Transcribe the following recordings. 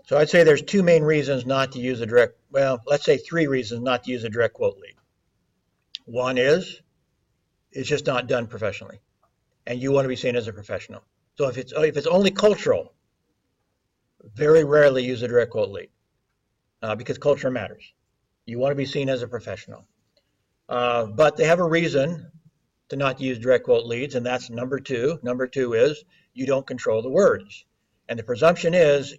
So I'd say there's two main reasons not to use a direct, well, let's say three reasons not to use a direct quote lead. One is it's just not done professionally, and you want to be seen as a professional. So if it's only cultural, very rarely use a direct quote lead because culture matters. You want to be seen as a professional. But they have a reason to not use direct quote leads, and that's number two. Number two is you don't control the words. And the presumption is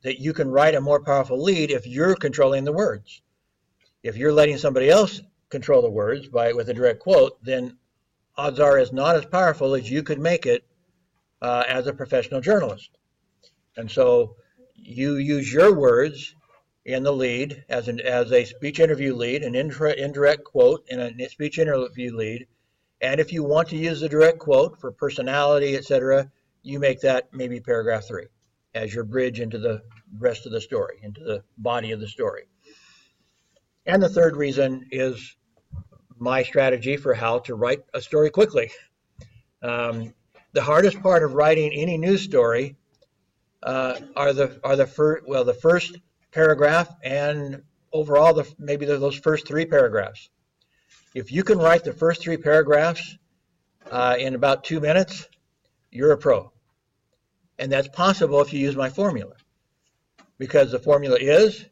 that you can write a more powerful lead if you're controlling the words. If you're letting somebody else control the words with a direct quote, then odds are it's not as powerful as you could make it as a professional journalist. And so you use your words in the lead as a speech interview lead, an indirect quote in a speech interview lead. And if you want to use the direct quote for personality, etc., you make that maybe paragraph 3 as your bridge into the rest of the story, into the body of the story. And the third reason is my strategy for how to write a story quickly. The hardest part of writing any news story are the first paragraph and overall maybe those first 3 paragraphs. If you can write the first 3 paragraphs in about 2 minutes, you're a pro. And that's possible if you use my formula, because the formula is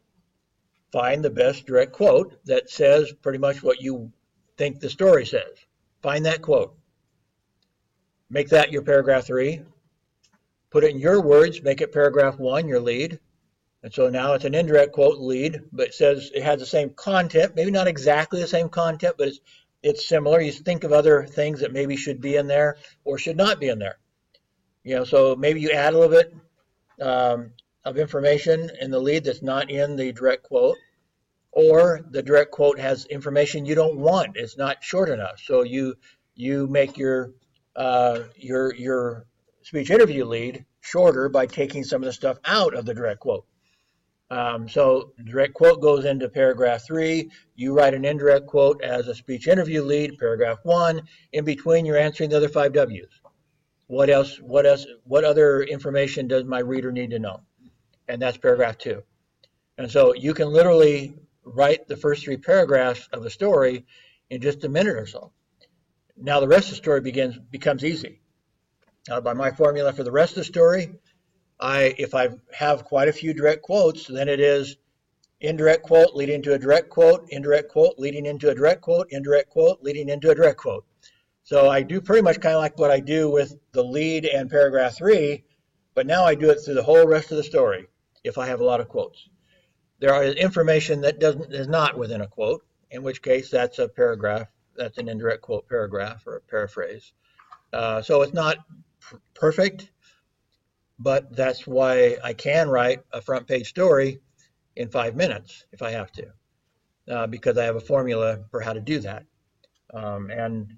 find the best direct quote that says pretty much what you think the story says. Find that quote. Make that your paragraph 3. Put it in your words, make it paragraph 1, your lead. And so now it's an indirect quote lead, but it says it has the same content, maybe not exactly the same content, but it's similar. You think of other things that maybe should be in there or should not be in there. So maybe you add a little bit of information in the lead that's not in the direct quote, or the direct quote has information you don't want. It's not short enough. So you make your speech interview lead shorter by taking some of the stuff out of the direct quote. So direct quote goes into paragraph 3. You write an indirect quote as a speech interview lead, paragraph 1. In between, you're answering the other 5 W's. What else? What other information does my reader need to know? And that's paragraph 2. And so you can literally write the first 3 paragraphs of a story in just a minute or so. Now the rest of the story becomes easy. By my formula for the rest of the story, if I have quite a few direct quotes, then it is indirect quote leading to a direct quote, indirect quote leading into a direct quote, indirect quote leading into a direct quote. So I do pretty much kind of like what I do with the lead and paragraph 3, but now I do it through the whole rest of the story if I have a lot of quotes. There is information that is not within a quote, in which case that's a paragraph, that's an indirect quote paragraph or a paraphrase. So it's not perfect, but that's why I can write a front page story in 5 minutes if I have to, because I have a formula for how to do that. And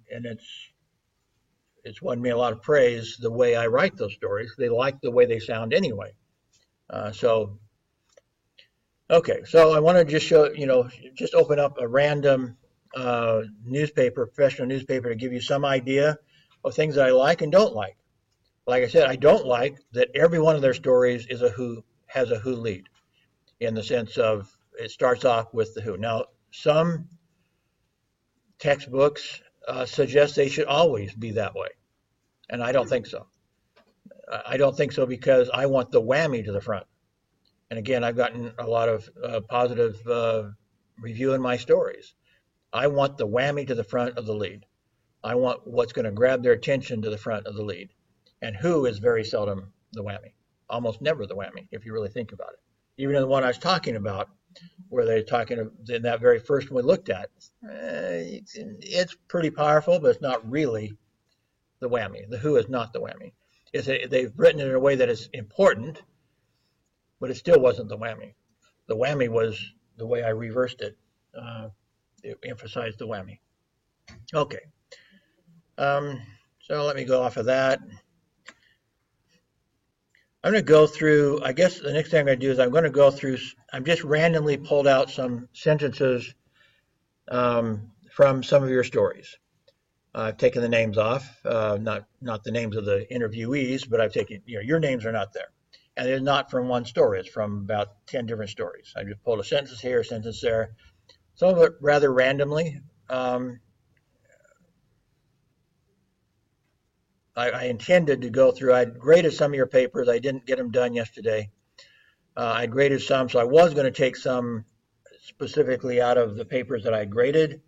it's won me a lot of praise the way I write those stories. They like the way they sound anyway. Okay, so I want to just show, just open up a random newspaper, professional newspaper, to give you some idea of things that I like and don't like. Like I said, I don't like that every one of their stories has a who lead, in the sense of it starts off with the who. Now, some textbooks suggest they should always be that way, and I don't think so. I don't think so because I want the whammy to the front. And again, I've gotten a lot of positive review in my stories. I want the whammy to the front of the lead. I want what's going to grab their attention to the front of the lead. And who is very seldom the whammy, almost never the whammy, if you really think about it. Even in the one I was talking about, where they're talking in that very first one we looked at, it's pretty powerful, but it's not really the whammy. The who is not the whammy. They've written it in a way that is important, but it still wasn't the whammy. The whammy was the way I reversed it. It emphasized the whammy. Okay. So let me go off of that. I'm going to go through, I guess the next thing I'm going to do is I'm going to go through, I'm just randomly pulled out some sentences from some of your stories. I've taken the names off, not the names of the interviewees, but I've taken, your names are not there. And it's not from one story. It's from about 10 different stories. I just pulled a sentence here, a sentence there, some of it rather randomly. I intended to go through, I'd graded some of your papers. I didn't get them done yesterday. I graded some, so I was going to take some specifically out of the papers that I graded,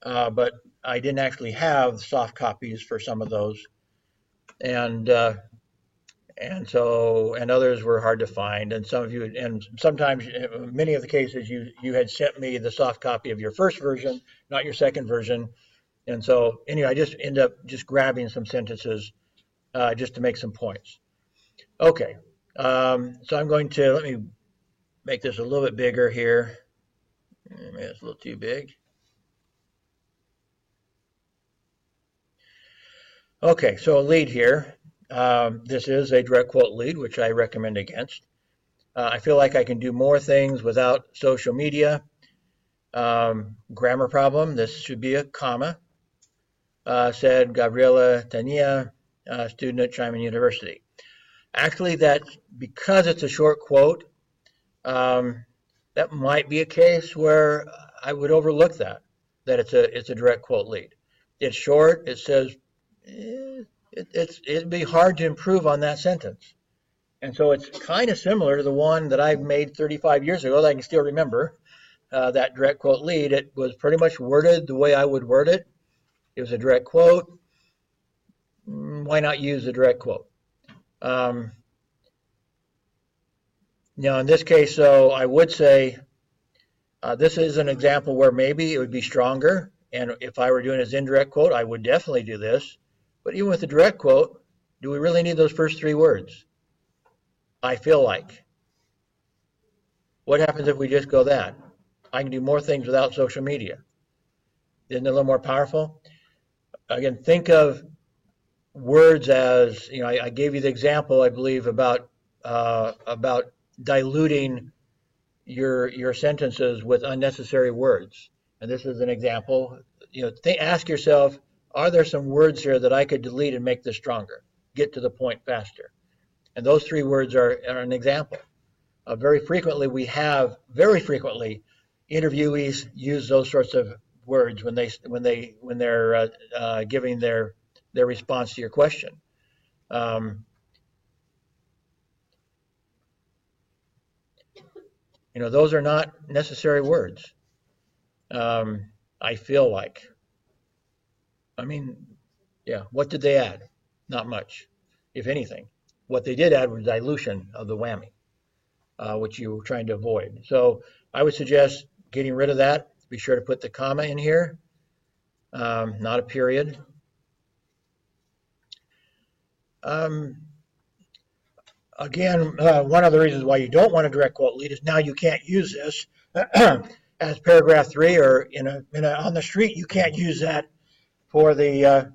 but I didn't actually have soft copies for some of those. And others were hard to find, and some of you, and sometimes, many of the cases, you had sent me the soft copy of your first version, not your second version, and so anyway, I just end up just grabbing some sentences just to make some points. Okay, so I'm going to, let me make this a little bit bigger here. Maybe it's a little too big. Okay, so a lead here. This is a direct quote lead, which I recommend against. I feel like I can do more things without social media. Grammar problem, this should be a comma, said Gabriela Tania, student at Xiamen University. Actually, that's because it's a short quote, that might be a case where I would overlook that it's a direct quote lead. It's short, it says, it'd be hard to improve on that sentence. And so it's kind of similar to the one that I made 35 years ago that I can still remember, that direct quote lead. It was pretty much worded the way I would word it. It was a direct quote. Why not use a direct quote? In this case, so I would say this is an example where maybe it would be stronger. And if I were doing an indirect quote, I would definitely do this. But even with a direct quote, do we really need those first three words? I feel like. What happens if we just go that? I can do more things without social media. Isn't it a little more powerful? Again, think of words as, I gave you the example, I believe, about diluting your sentences with unnecessary words. And this is an example. Ask yourself, are there some words here that I could delete and make this stronger? Get to the point faster. And those three words are an example. Very frequently, interviewees use those sorts of words when they're giving their response to your question. Those are not necessary words. I feel like. What did they add? Not much, if anything. What they did add was dilution of the whammy, which you were trying to avoid. So I would suggest getting rid of that. Be sure to put the comma in here, not a period. Again, one of the reasons why you don't want a direct quote lead is now you can't use this as paragraph 3, or on the street. You can't use that for the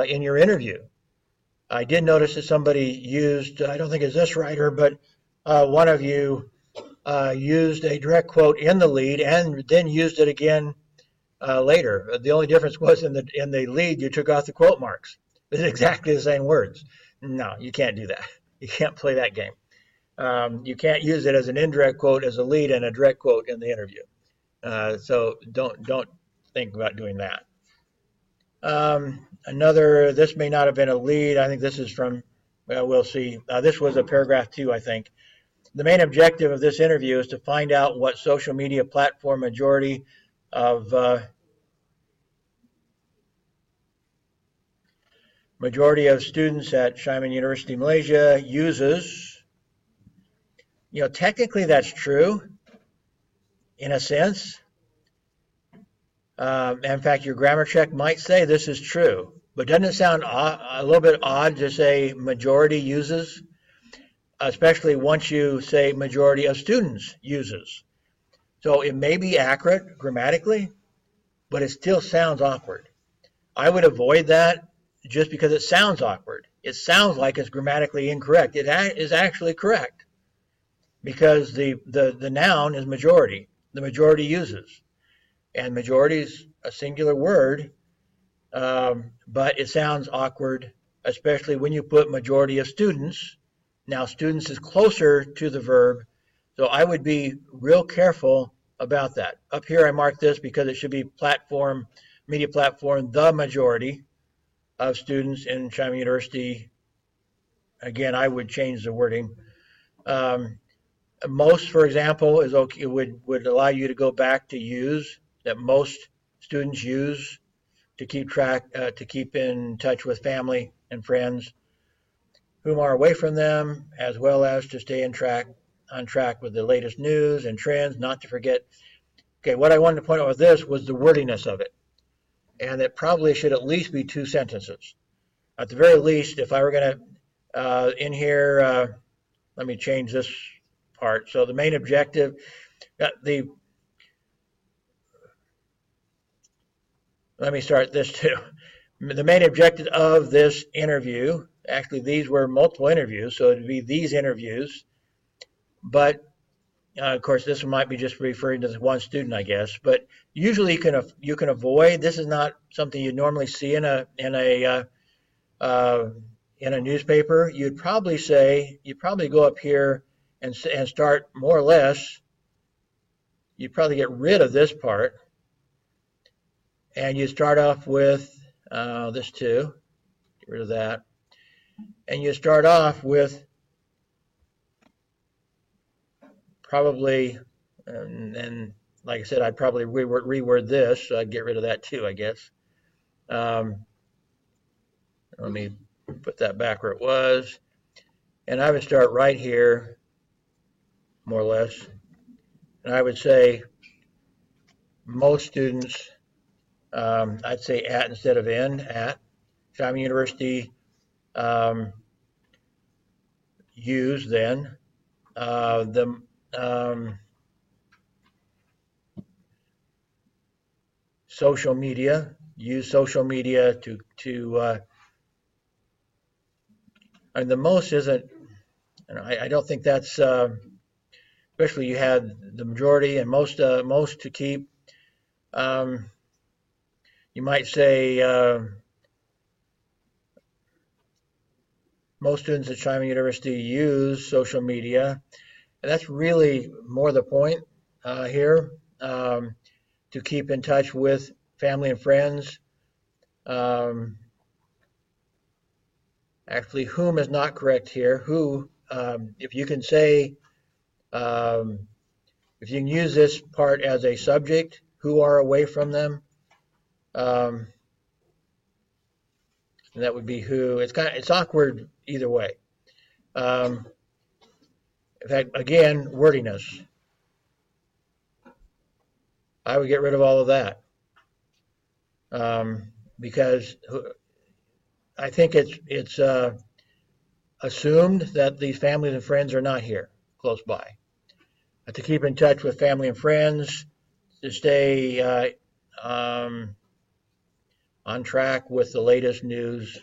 in your interview. I did notice that somebody used, I don't think it's this writer, but one of you used a direct quote in the lead and then used it again later. The only difference was in the lead you took off the quote marks. It's exactly the same words. No, you can't do that. You can't play that game. You can't use it as an indirect quote as a lead and a direct quote in the interview. So don't think about doing that. This may not have been a lead. I think this is from, we'll see. This was a paragraph 2, I think. The main objective of this interview is to find out what social media platform majority of students at Xiamen University Malaysia uses. Technically that's true in a sense. In fact, your grammar check might say this is true, but doesn't it sound a little bit odd to say majority uses, especially once you say majority of students uses? So it may be accurate grammatically, but it still sounds awkward. I would avoid that just because it sounds awkward. It sounds like it's grammatically incorrect. It is actually correct because the noun is majority. The majority uses. And majority is a singular word, but it sounds awkward, especially when you put majority of students Now, students is closer to the verb, so I would be real careful about that. Up here, I mark this because it should be platform, media platform, the majority of students in Xiamen University. Again, I would change the wording. Um, Most, for example, is okay. Would allow you to go back to use that most students use to keep track, to keep in touch with family and friends whom are away from them, as well as to stay on track with the latest news and trends. Not to forget. Okay, what I wanted to point out with this was the wordiness of it, and it probably should at least be two sentences. At the very least, if I were going to in here, let me change this part. So the main objective, the let me start this too. The main objective of this interview, actually these were multiple interviews, so it'd be these interviews, but of course this might be just referring to this one student, I guess, but usually you can avoid, this is not something you normally see in a newspaper. You'd probably go up here and start more or less, you'd probably get rid of this part, and you start off with this too, get rid of that, and you start off with probably, and like I said, I'd probably reword this, so I'd get rid of that too, I guess. Let me put that back where it was, and I would start right here, more or less, and I would say most students, I'd say at instead of in, at Xiamen University use then the social media, use social media to and the most isn't, I don't think that's, especially you had the majority and most to keep. You might say most students at Xiamen University use social media, and that's really more the point here, to keep in touch with family and friends. Actually, whom is not correct here. Who, if you can say, if you can use this part as a subject, who are away from them, and that would be who. It's awkward either way. In fact, again, wordiness. I would get rid of all of that, because I think it's assumed that these families and friends are not here close by. To keep in touch with family and friends, to stay on track with the latest news.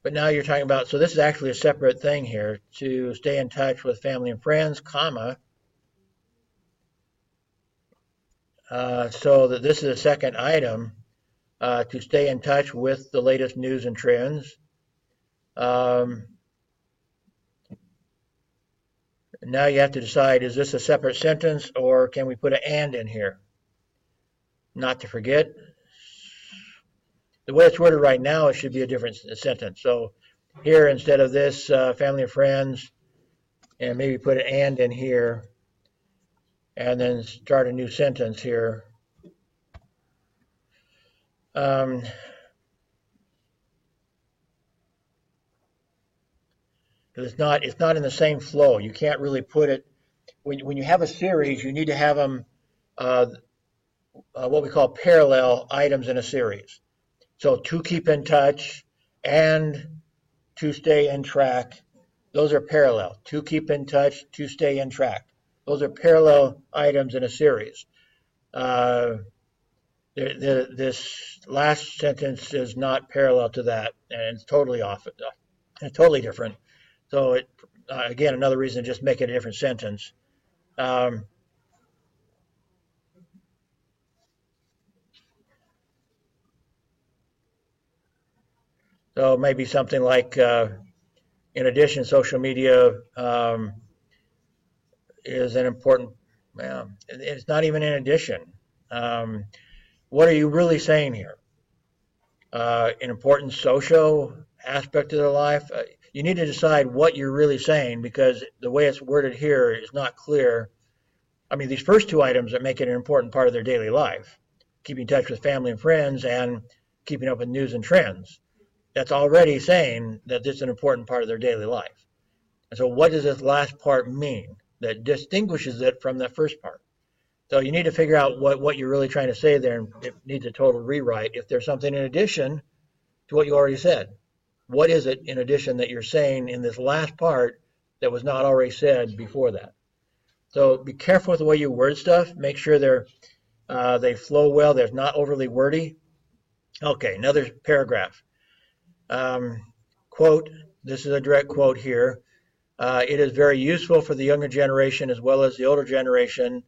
But now you're talking about, so this is actually a separate thing here, to stay in touch with family and friends, comma, so that this is a second item, to stay in touch with the latest news and trends. Now you have to decide, is this a separate sentence or can we put an and in here? Not to forget. The way it's worded right now, it should be a different sentence. So here, instead of this, family and friends, and maybe put an and in here, and then start a new sentence here. It's not in the same flow. You can't really put it, when you have a series, you need to have them what we call parallel items in a series. So to keep in touch and to stay in track, those are parallel. To keep in touch, to stay in track. Those are parallel items in a series. This last sentence is not parallel to that, and it's totally off. It's totally different. So it, again, another reason to just make it a different sentence. So maybe something like In addition, social media is an important, well, it's not even in addition. Um, what are you really saying here? An important social aspect of their life? You need to decide what you're really saying because the way it's worded here is not clear. I mean, these first two items that make it an important part of their daily life, keeping in touch with family and friends and keeping up with news and trends, that's already saying that this is an important part of their daily life. And so what does this last part mean that distinguishes it from that first part? So you need to figure out what you're really trying to say there, and it needs a total rewrite. If there's something in addition to what you already said, what is it in addition that you're saying in this last part that was not already said before that? So be careful with the way you word stuff. Make sure they flow well. They're not overly wordy. Okay, another paragraph. Quote, this is a direct quote here. It is very useful for the younger generation as well as the older generation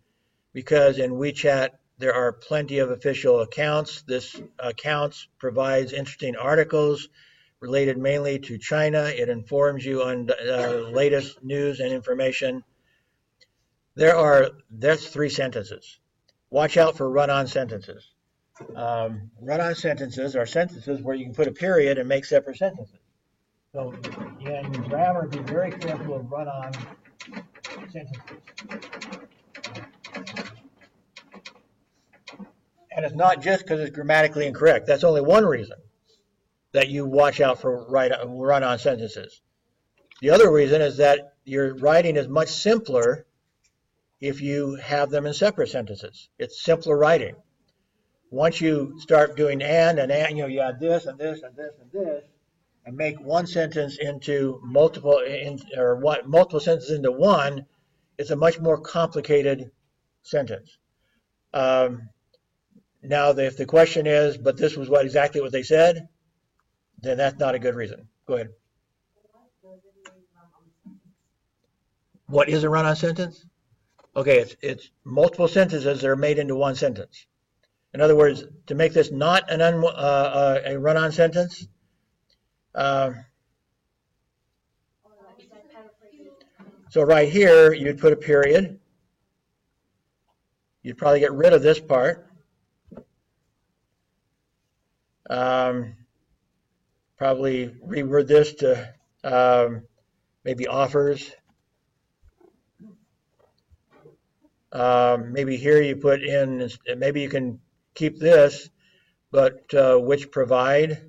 because in WeChat there are plenty of official accounts. This accounts provides interesting articles related mainly to China. It informs you on latest news and information. That's 3 sentences. Watch out for run-on sentences. Run-on sentences are sentences where you can put a period and make separate sentences. So in grammar, be very careful of run-on sentences. And it's not just because it's grammatically incorrect. That's only one reason that you watch out for run-on sentences. The other reason is that your writing is much simpler if you have them in separate sentences. It's simpler writing. Once you start doing and, you add this and this and this and this, and make one sentence into multiple sentences into one, it's a much more complicated sentence. Now, if the question is, but this was exactly what they said, then that's not a good reason. Go ahead. What is a run-on sentence? Okay, it's multiple sentences that are made into one sentence. In other words, to make this not a run-on sentence, so right here, you'd put a period. You'd probably get rid of this part. Probably reword this to maybe offers. Maybe here you put in, maybe you can keep this, but which provide.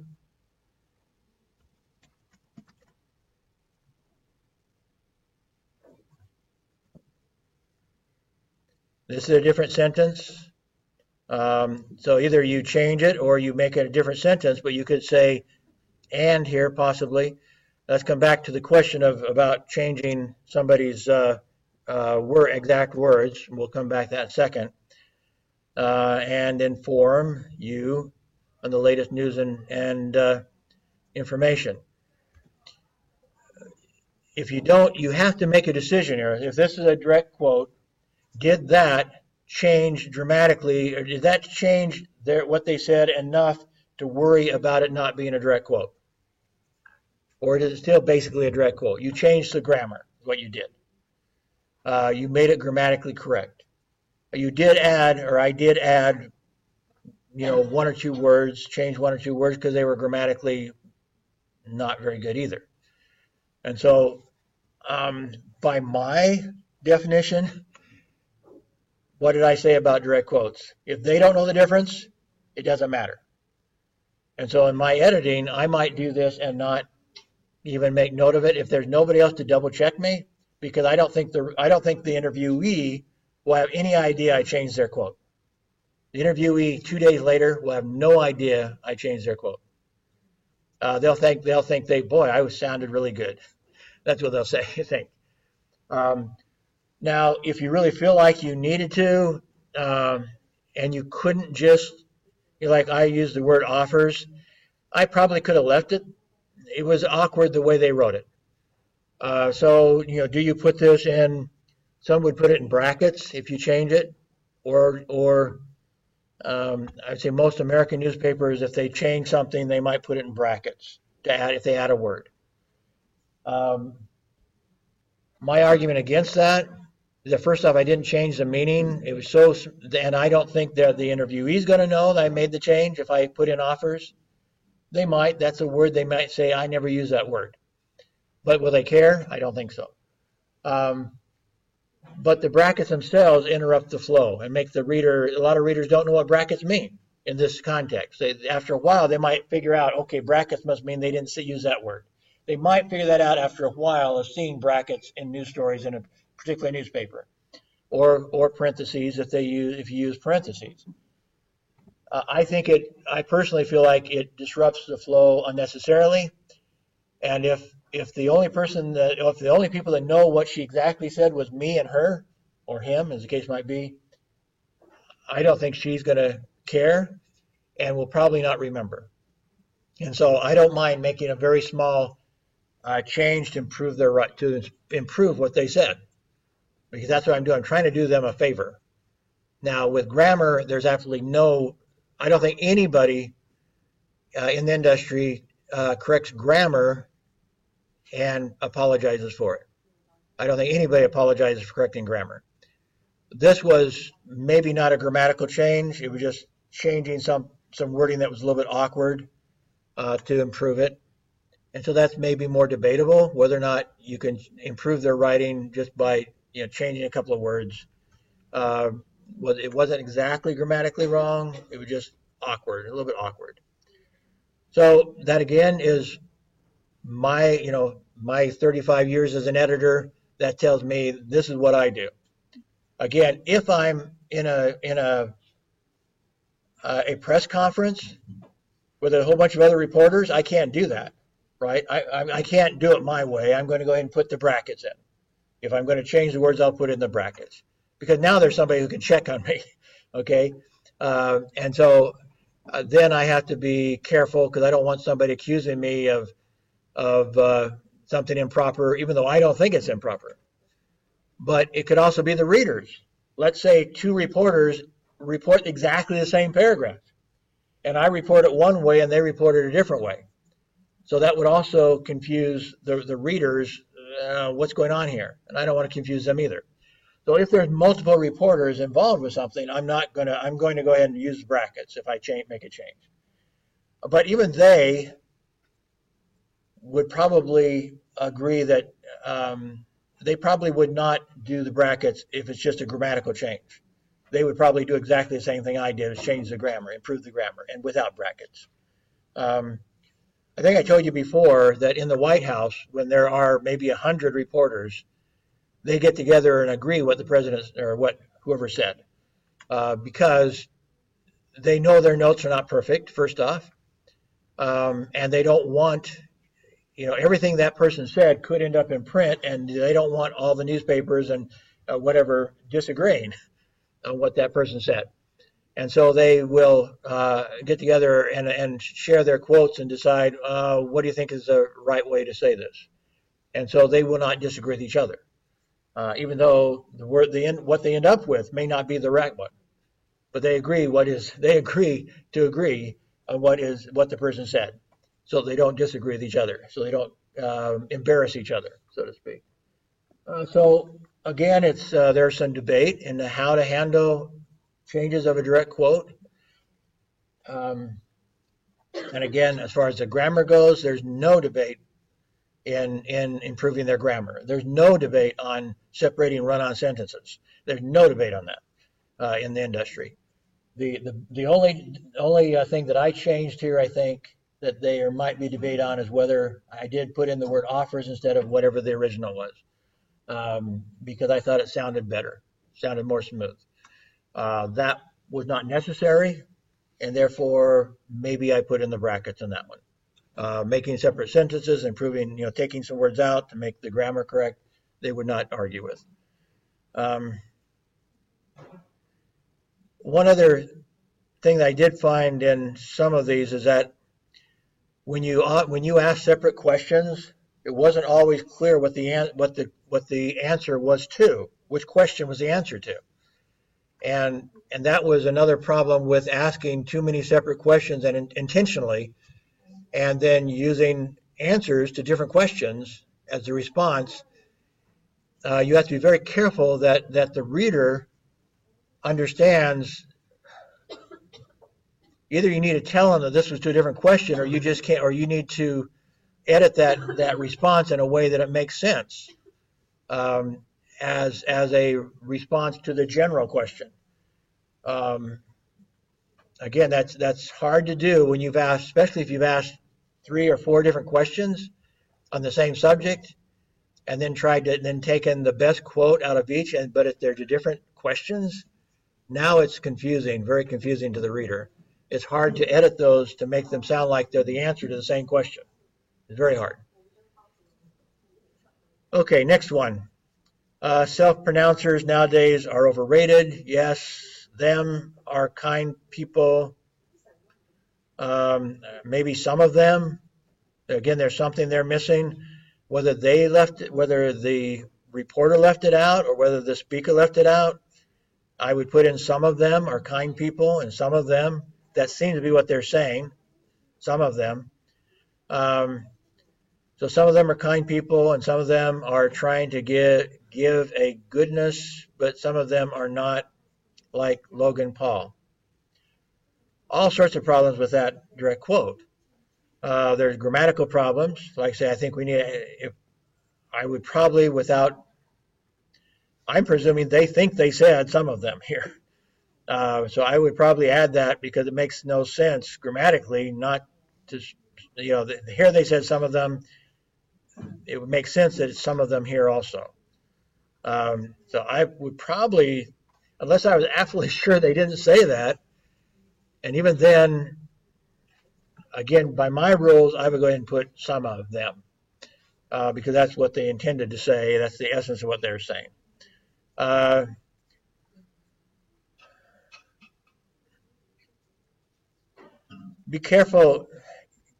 This is a different sentence. So either you change it or you make it a different sentence, but you could say and here possibly. Let's come back to the question about changing somebody's exact words. We'll come back to that in a second. And inform you on the latest news and information. If you don't, you have to make a decision here. If this is a direct quote, did that change dramatically, or did that change what they said enough to worry about it not being a direct quote? Or is it still basically a direct quote? You changed the grammar, what you did. You made it grammatically correct. You did add, or I did add, one or two words, change one or two words because they were grammatically not very good either. And so, by my definition, what did I say about direct quotes? If they don't know the difference, it doesn't matter. And so in my editing, I might do this and not even make note of it if there's nobody else to double check me, because I don't think the interviewee will have any idea I changed their quote. The interviewee 2 days later will have no idea I changed their quote. They'll think I sounded really good. That's what they'll think. Now, if you really feel like you needed to, and you couldn't just, like I used the word offers, I probably could have left it. It was awkward the way they wrote it. So, do you put this in? Some would put it in brackets if you change it, or I'd say most American newspapers, if they change something, they might put it in brackets to add if they add a word. Um, my argument against that is that first off, I didn't change the meaning. It was so, and I don't think that the interviewee is going to know that I made the change if I put in offers. They might. That's a word they might say. I never use that word. But will they care? I don't think so. Um, but the brackets themselves interrupt the flow and make the reader, a lot of readers don't know what brackets mean in this context. After a while, they might figure out, okay, brackets must mean they didn't use that word. They might figure that out after a while of seeing brackets in news stories in a particular newspaper, or parentheses if you use parentheses. I personally feel like it disrupts the flow unnecessarily. And if the only people that know what she exactly said was me and her, or him, as the case might be, I don't think she's going to care and will probably not remember. And so I don't mind making a very small change to improve what they said, because that's what I'm doing. I'm trying to do them a favor. Now with grammar, there's absolutely I don't think anybody in the industry corrects grammar and apologizes for it. I don't think anybody apologizes for correcting grammar. This was maybe not a grammatical change. It was just changing some wording that was a little bit awkward to improve it. And so that's maybe more debatable, whether or not you can improve their writing just by changing a couple of words. It wasn't exactly grammatically wrong. It was just awkward, a little bit awkward. So that again is my 35 years as an editor. That tells me this is what I do. Again, if I'm in a press conference with a whole bunch of other reporters, I can't do that, right? I can't do it my way. I'm going to go ahead and put the brackets in. If I'm going to change the words, I'll put it in the brackets, because now there's somebody who can check on me, okay? And so then I have to be careful, because I don't want somebody accusing me of something improper, even though I don't think it's improper. But it could also be the readers. Let's say two reporters report exactly the same paragraph, and I report it one way and they report it a different way. So that would also confuse the readers, what's going on here, and I don't want to confuse them either. So if there's multiple reporters involved with something, I'm going to go ahead and use brackets if I make a change. But even they would probably agree that they probably would not do the brackets if it's just a grammatical change. They would probably do exactly the same thing I did, is change the grammar, improve the grammar, and without brackets. I think I told you before that in the White House, when there are maybe 100 reporters, they get together and agree what the president or what whoever said, because they know their notes are not perfect, first off, and they don't want, everything that person said could end up in print, and they don't want all the newspapers and whatever disagreeing on what that person said. And so they will get together and share their quotes and decide, what do you think is the right way to say this? And so they will not disagree with each other, even though what they end up with may not be the right one. But they agree to agree on what the person said, so they don't disagree with each other, so they don't embarrass each other, so to speak. So again, there's some debate in how to handle changes of a direct quote. And again, as far as the grammar goes, there's no debate in improving their grammar. There's no debate on separating run-on sentences. There's no debate on that in the industry. The only thing that I changed here, I think, that there might be debate on, is whether I did put in the word offers instead of whatever the original was, because I thought it sounded better, sounded more smooth. That was not necessary, and therefore maybe I put in the brackets in that one. Making separate sentences, improving, taking some words out to make the grammar correct, they would not argue with. One other thing that I did find in some of these is that when you ask separate questions, it wasn't always clear what the answer was to, which question was the answer to. And that was another problem with asking too many separate questions and intentionally, and then using answers to different questions as a response, you have to be very careful that the reader understands. Either you need to tell them that this was to a different question, or you just can't, or you need to edit that response in a way that it makes sense, um, as a response to the general question. Um, Again, that's hard to do when you've asked, especially if you've asked 3 or 4 different questions on the same subject, and then tried to then taken the best quote out of each, but if they're different questions, now it's confusing, very confusing to the reader. It's hard to edit those to make them sound like they're the answer to the same question. It's very hard. Okay, next one. Self-pronouncers nowadays are overrated. Yes, them are kind people. Maybe some of them. Again, there's something they're missing. Whether the reporter left it out or whether the speaker left it out, I would put in some of them are kind people, and some of them, that seems to be what they're saying, some of them. So some of them are kind people, and some of them are trying to give a goodness, but some of them are not, like Logan Paul. All sorts of problems with that direct quote. There's grammatical problems. Like I say, I think we need, if I would probably, I'm presuming they think they said some of them here. So I would probably add that because it makes no sense grammatically not to, here they said some of them. It would make sense that it's some of them here also. So I would probably, unless I was absolutely sure they didn't say that, and even then, again, by my rules, I would go ahead and put some of them, because that's what they intended to say. That's the essence of what they're saying. Be careful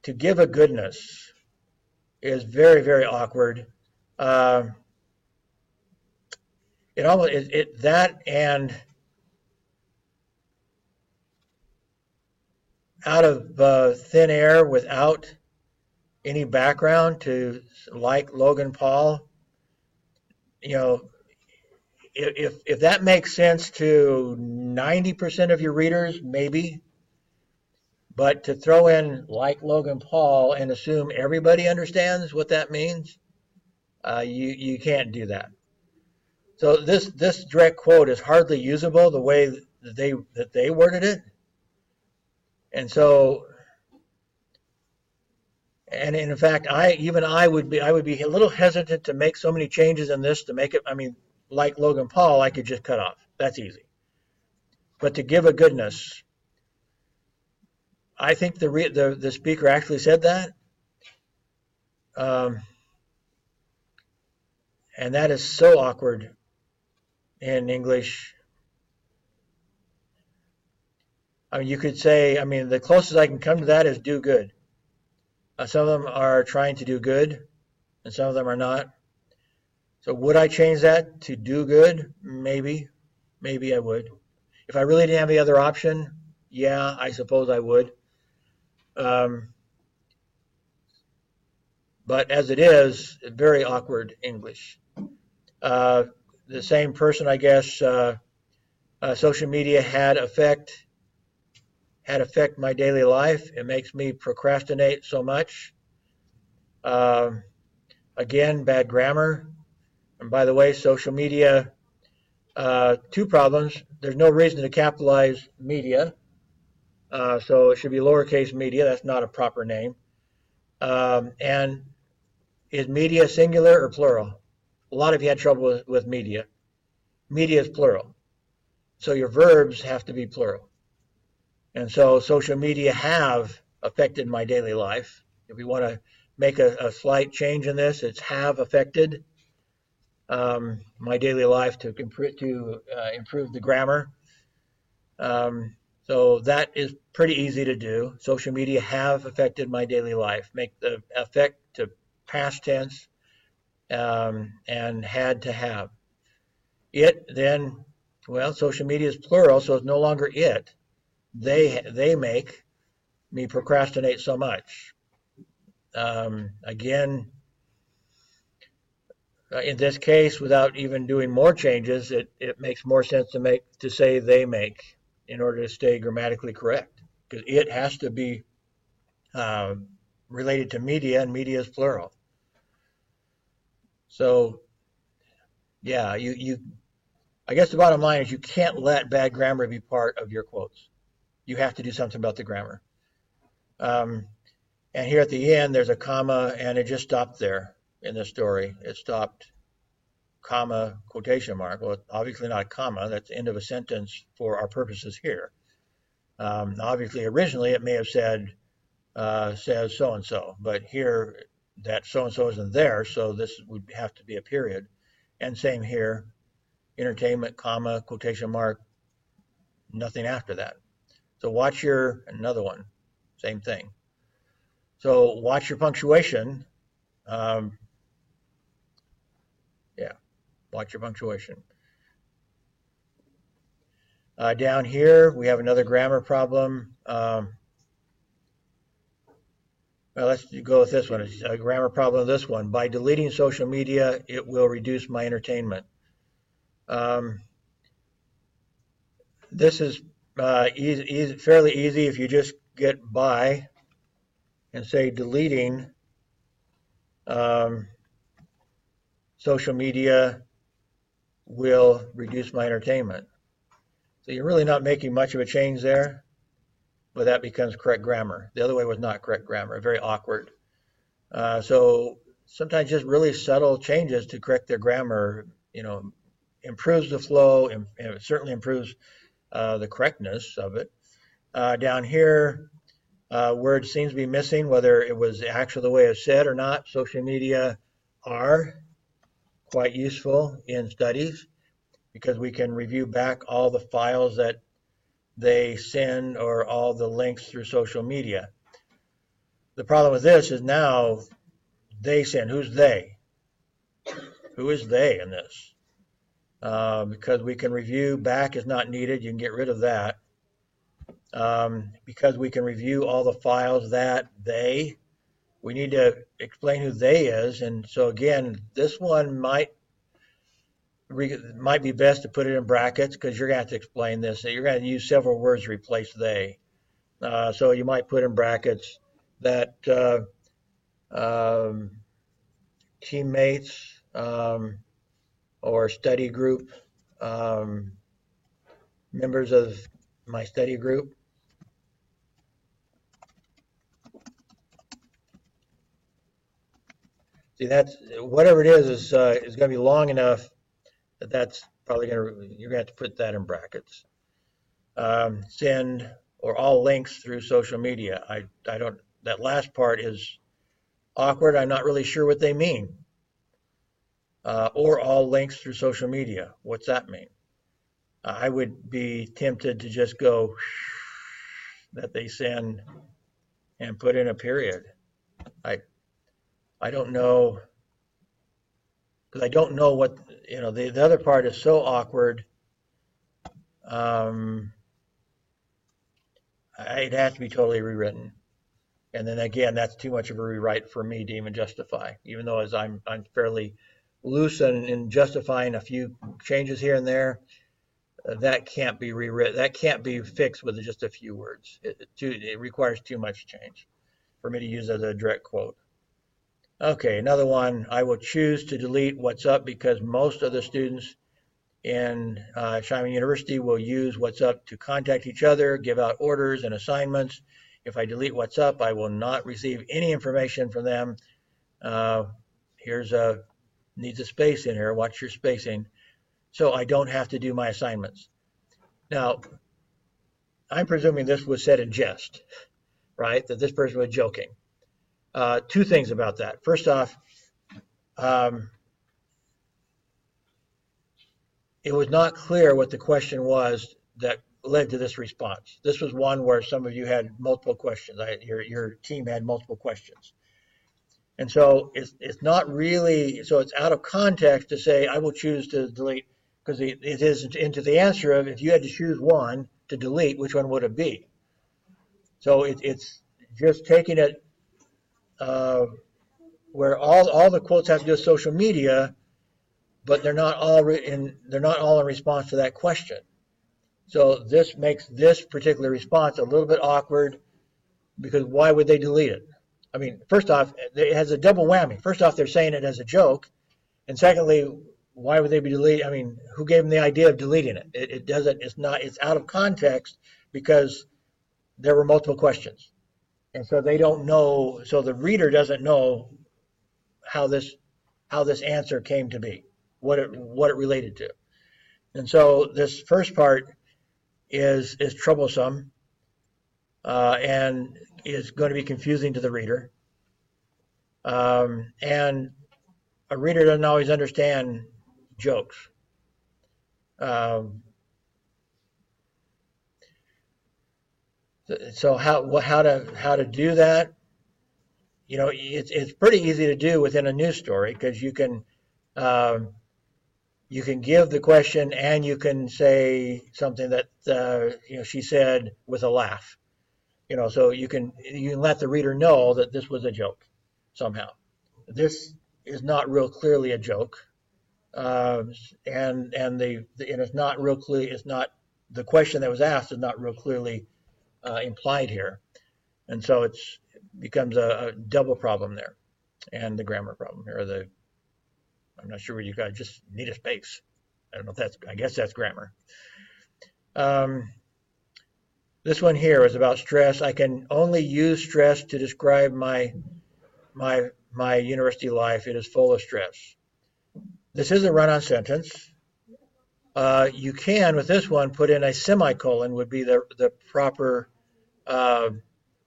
to give a goodness is very, very awkward. That and out of thin air without any background to, like Logan Paul, if that makes sense to 90% of your readers, maybe. But to throw in like Logan Paul and assume everybody understands what that means, you can't do that. So this direct quote is hardly usable the way that they worded it, and so, and in fact, I would be a little hesitant to make so many changes in this to make it. I mean, like Logan Paul, I could just cut off. That's easy. But to give a goodness, I think the speaker actually said that, and that is so awkward in English. I mean, you could say, I mean, the closest I can come to that is do good. Some of them are trying to do good, and some of them are not. So would I change that to do good? Maybe I would. If I really didn't have any other option, yeah, I suppose I would. But as it is, very awkward English. The same person, I guess, social media had affect my daily life. It makes me procrastinate so much. Again, bad grammar. And by the way, social media, 2 problems. There's no reason to capitalize media. So it should be lowercase media. That's not a proper name. And is media singular or plural? A lot of you had trouble with media. Media is plural. So your verbs have to be plural. And so social media have affected my daily life. If we want to make a slight change in this, it's have affected my daily life to improve the grammar. So that is pretty easy to do. Social media have affected my daily life. Make the affect to past tense, and had to have. It then, well, social media is plural, so it's no longer it. They make me procrastinate so much. Again, in this case, without even doing more changes, it makes more sense to say they make in order to stay grammatically correct, because it has to be uh, related to media, and media is plural. So yeah, I guess the bottom line is you can't let bad grammar be part of your quotes. You have to do something about the grammar. Um, and here at the end, there's a comma, and it just stopped there in the story. It stopped, comma, quotation mark. Well, obviously not a comma. That's the end of a sentence for our purposes here. Obviously, originally it may have said, says so and so, but here that so and so isn't there, so this would have to be a period. And same here, entertainment, comma, quotation mark, nothing after that. So watch another one, same thing. So watch your punctuation. Um, yeah, watch your punctuation. Down here, we have another grammar problem. Well, let's go with this one. It's a grammar problem. This one. By deleting social media, it will reduce my entertainment. This is fairly easy if you just get by and say deleting social media will reduce my entertainment. So you're really not making much of a change there, but that becomes correct grammar. The other way was not correct grammar, very awkward. So sometimes just really subtle changes to correct their grammar, improves the flow, and it certainly improves the correctness of it. Down here, word seems to be missing, whether it was actually the way it's said or not. Social media are quite useful in studies because we can review back all the files that they send or all the links through social media. The problem with this is now they send. Who's they? Who is they in this? Because we can review back is not needed. You can get rid of that. Because we can review all the files that we need to explain who they is. And so again, this one might be best to put it in brackets because you're going to have to explain this. You're going to use several words to replace they. So you might put in brackets that teammates or study group, members of my study group. See, that's whatever it is going to be long enough that's probably you're going to have to put that in brackets. Send or all links through social media. I don't, that last part is awkward. I'm not really sure what they mean. Or all links through social media. What's that mean? I would be tempted to just go that they send and put in a period. I don't know, because I don't know what, the other part is so awkward. It has to be totally rewritten. And then again, that's too much of a rewrite for me to even justify, even though as I'm fairly loose in justifying a few changes here and there. That can't be rewritten. That can't be fixed with just a few words. It requires too much change for me to use as a direct quote. Okay, another one. I will choose to delete WhatsApp because most of the students in Xiamen University will use WhatsApp to contact each other, give out orders and assignments. If I delete WhatsApp, I will not receive any information from them. Needs a space in here. Watch your spacing. So I don't have to do my assignments. Now, I'm presuming this was said in jest, right? That this person was joking. Two things about that. First off, it was not clear what the question was that led to this response. This was one where some of you had multiple questions. Your team had multiple questions. And so it's not really, so it's out of context to say, I will choose to delete, because it is into the answer of, if you had to choose one to delete, which one would it be? So it's just taking it where all the quotes have to do with social media, but they're not all in response to that question. So this makes this particular response a little bit awkward, because why would they delete it? I mean, first off, it has a double whammy. First off, they're saying it as a joke, and secondly, why would they be deleting? I mean, who gave them the idea of deleting it? It doesn't. It's not. It's out of context because there were multiple questions, and so they don't know. So the reader doesn't know how this answer came to be, what it related to. And so this first part is troublesome, and is going to be confusing to the reader. And a reader doesn't always understand jokes. So how to do that? You know, it's pretty easy to do within a news story, because you can give the question, and you can say something that she said with a laugh. You know, so you can let the reader know that this was a joke somehow. This is not real clearly a joke, and it's not real clear. It's not, the question that was asked is not real clearly implied here, and so it becomes a double problem there, and the grammar problem here. I'm not sure where you guys just need a space. I don't know if that's. I guess that's grammar. This one here is about stress. I can only use stress to describe my university life. It is full of stress. This is a run-on sentence. You can, with this one, put in a semicolon, would be the proper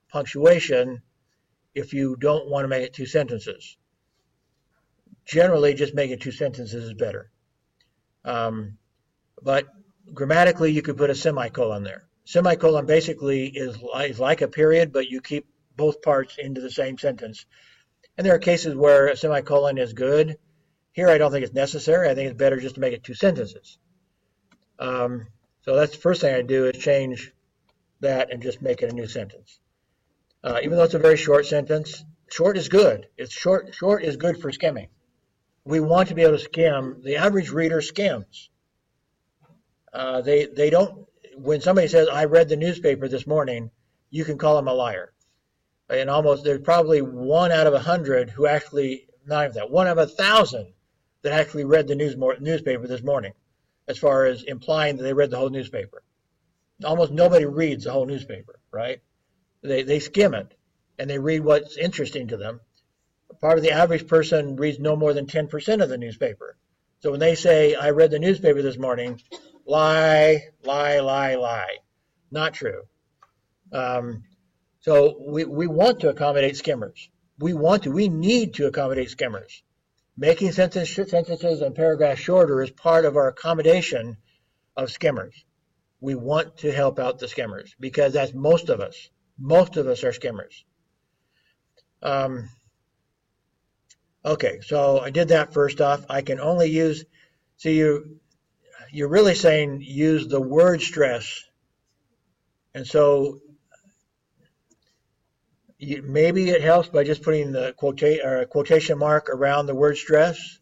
punctuation if you don't want to make it two sentences. Generally, just making two sentences is better. But grammatically, you could put a semicolon there. Semicolon basically is like a period, but you keep both parts into the same sentence. And there are cases where a semicolon is good. Here, I don't think it's necessary. I think it's better just to make it two sentences. So that's the first thing I do, is change that and just make it a new sentence. Even though it's a very short sentence, short is good. It's short is good for skimming. We want to be able to skim. The average reader skims. They don't. When somebody says, I read the newspaper this morning, you can call them a liar. And there's probably 1 out of 100 who actually, not even that, 1 out of 1,000 that actually read the newspaper this morning, as far as implying that they read the whole newspaper. Almost nobody reads the whole newspaper, right? They skim it, and they read what's interesting to them. Part of the average person reads no more than 10% of the newspaper. So when they say, I read the newspaper this morning, lie. Not true. So we want to accommodate skimmers. We need to accommodate skimmers. Making sentences and paragraphs shorter is part of our accommodation of skimmers. We want to help out the skimmers, because that's most of us. Most of us are skimmers. Okay, so I did that first off. I can only use, so you're really saying use the word stress. And so maybe it helps by just putting the quotation mark around the word stress.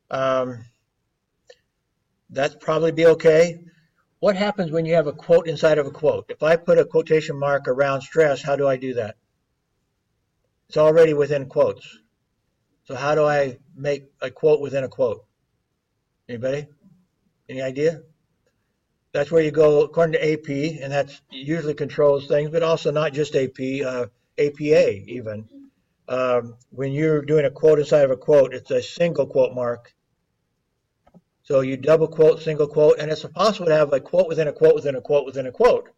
That's probably be okay. What happens when you have a quote inside of a quote? If I put a quotation mark around stress, how do I do that? It's already within quotes. So how do I make a quote within a quote? Anybody? Any idea? That's where you go according to AP, and that usually controls things, but also not just AP, APA even. When you're doing a quote inside of a quote, it's a single quote mark. So you double quote, single quote, and it's possible to have a quote within a quote within a quote within a quote,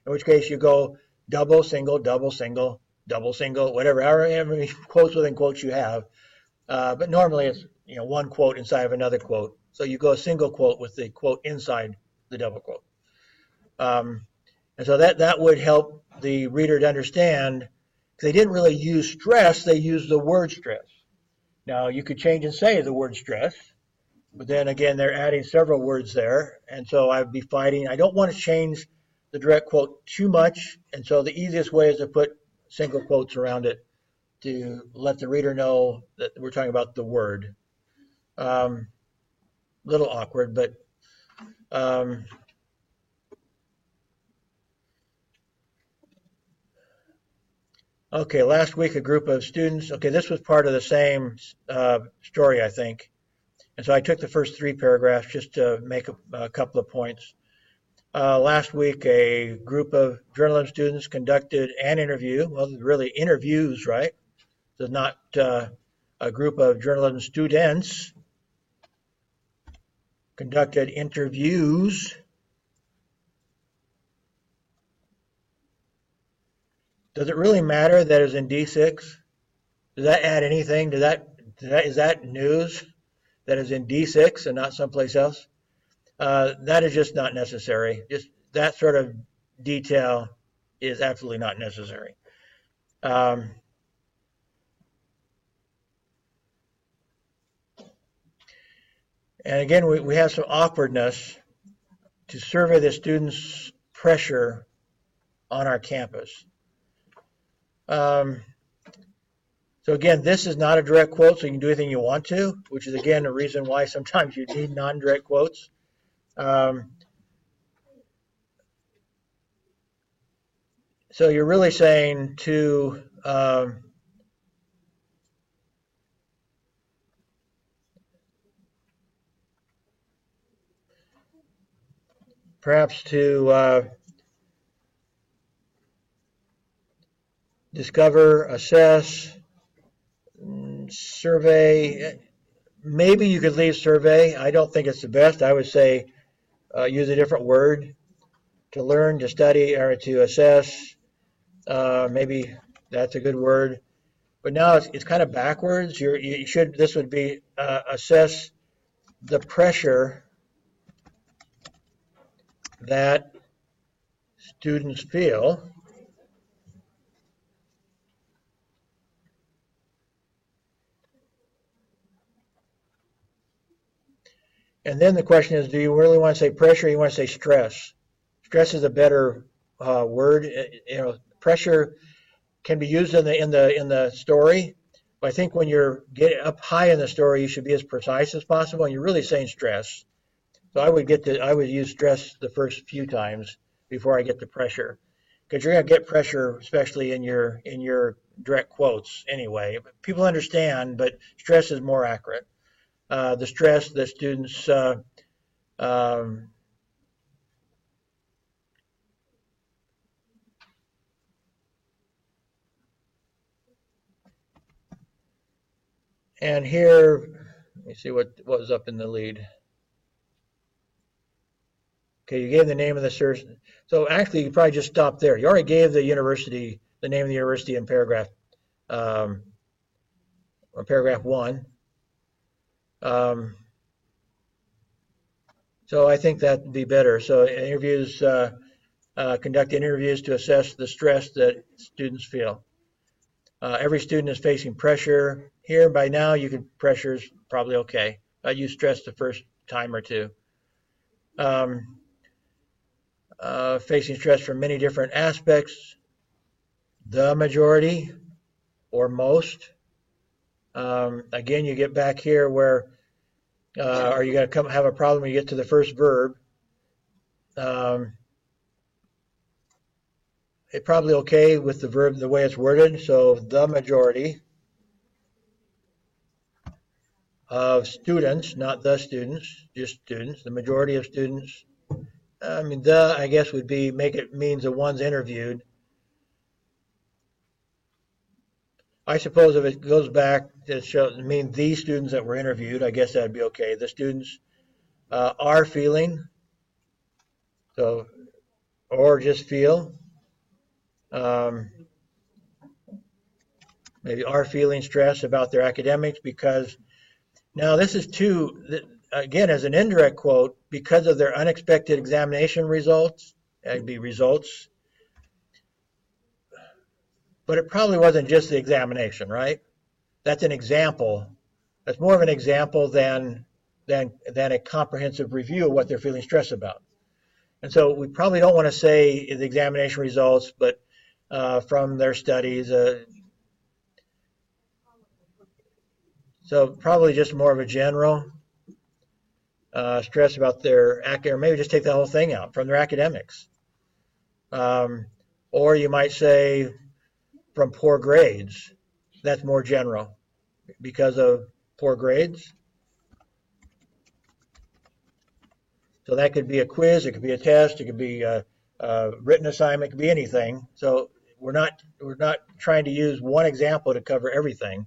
in which case you go double, single, double, single, double, single, whatever, however many quotes within quotes you have. But normally it's one quote inside of another quote. So you go a single quote with the quote inside the double quote. And so that would help the reader to understand, because they didn't really use stress, they used the word stress. Now you could change and say the word stress, but then again, they're adding several words there. And so I'd be fighting. I don't want to change the direct quote too much. And so the easiest way is to put single quotes around it to let the reader know that we're talking about the word. Little awkward, but okay, last week a group of students, okay, this was part of the same story, I think. And so I took the first three paragraphs just to make a couple of points. Last week, a group of journalism students conducted an interview. Well, really interviews, right? So not a group of journalism students conducted interviews. Does it really matter that it's in D6? Does that add anything? Is that news that is in D6 and not someplace else? That is just not necessary. Just that sort of detail is absolutely not necessary. And again, we have some awkwardness to survey the students' pressure on our campus. So again, this is not a direct quote, so you can do anything you want to, which is again a reason why sometimes you need non-direct quotes. So you're really saying to perhaps to discover, assess, survey. Maybe you could leave survey. I don't think it's the best. I would say use a different word. To learn, to study, or to assess. Maybe that's a good word. But now it's kind of backwards. This would be assess the pressure that students feel and then the question is, do you really want to say pressure or you want to say stress? Stress is a better word. Pressure can be used in the story, but I think when you're getting up high in the story, you should be as precise as possible, and you're really saying stress. So I would use stress the first few times before I get to pressure, because you're going to get pressure, especially in your direct quotes anyway. People understand, but stress is more accurate. The stress that students and here, let me see what was up in the lead. Okay, you gave the name of the search. So actually, you probably just stopped there. You already gave the name of the university in paragraph, or paragraph 1. So I think that'd be better. So conduct interviews to assess the stress that students feel. Every student is facing pressure. Here, by now, pressure is probably okay. You stress the first time or two. Facing stress from many different aspects. The majority or most. Again, you get back here where are you going to have a problem when you get to the first verb. It's probably okay with the verb the way it's worded. So the majority of students, not the students, just students, the majority of students. I mean, I guess would be means the ones interviewed. I suppose if it goes back to mean the students that were interviewed, I guess that'd be okay. The students are feeling, so, or just feel, maybe are feeling stress about their academics because now this is again, as an indirect quote, because of their unexpected examination results, that'd be results. But it probably wasn't just the examination, right? That's an example. That's more of an example than a comprehensive review of what they're feeling stressed about. And so we probably don't want to say the examination results, but from their studies. So probably just more of a general stress about their academic, or maybe just take the whole thing out from their academics. Or you might say from poor grades. That's more general because of poor grades. So that could be a quiz, it could be a test, it could be a written assignment, it could be anything. So we're not trying to use one example to cover everything.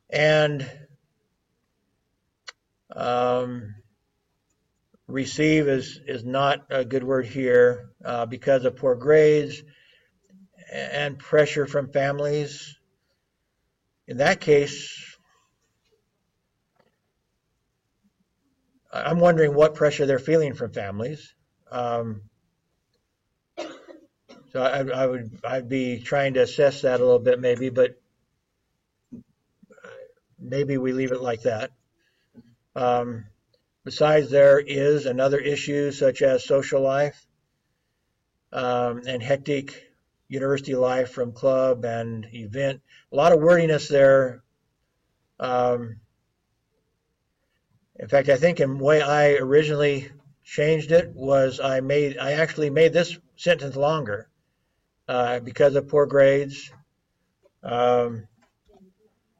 And receive is not a good word here because of poor grades and pressure from families. In that case, I'm wondering what pressure they're feeling from families. So I'd be trying to assess that a little bit maybe, but maybe we leave it like that. Besides, there is another issue such as social life and hectic university life from club and event. A lot of wordiness there. In fact, I think in the way I originally changed it was I actually made this sentence longer because of poor grades,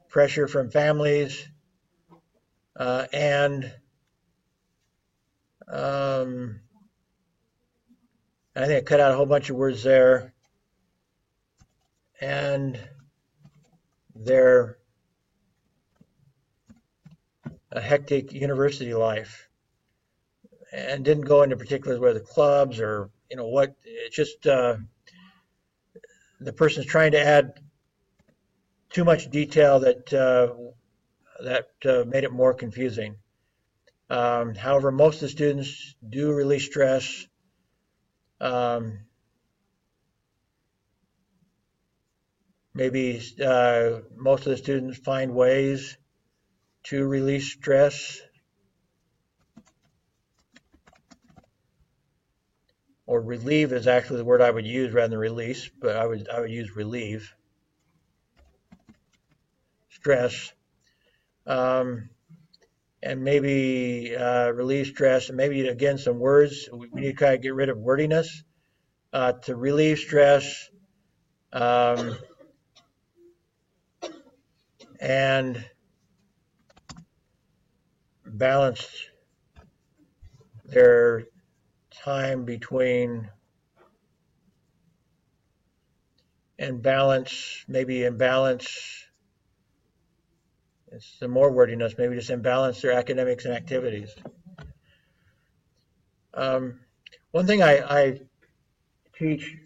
pressure from families, and I think I cut out a whole bunch of words there, and their a hectic university life, and didn't go into particulars where the clubs or what. It's just the person's trying to add too much detail that made it more confusing. However, most of the students do release stress. Maybe most of the students find ways to release stress, or relieve is actually the word I would use rather than release, but I would use relieve stress, and maybe relieve stress, and maybe again some words. We need to kind of get rid of wordiness to relieve stress, and balance their time between, and balance, maybe imbalance, it's some more wordiness, maybe just imbalance their academics and activities. One thing I teach,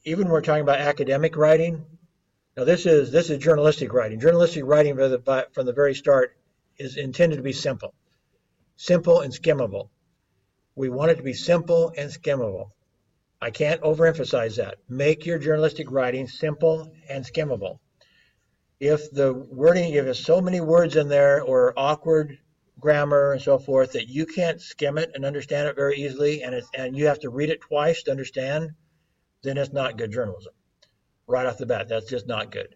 even when we're talking about academic writing, now this is journalistic writing. Journalistic writing from the very start is intended to be simple and skimmable. We want it to be simple and skimmable. I can't overemphasize that. Make your journalistic writing simple and skimmable. If the wording, if there's so many words in there or awkward grammar and so forth that you can't skim it and understand it very easily, and you have to read it twice to understand, then it's not good journalism. Right off the bat, that's just not good.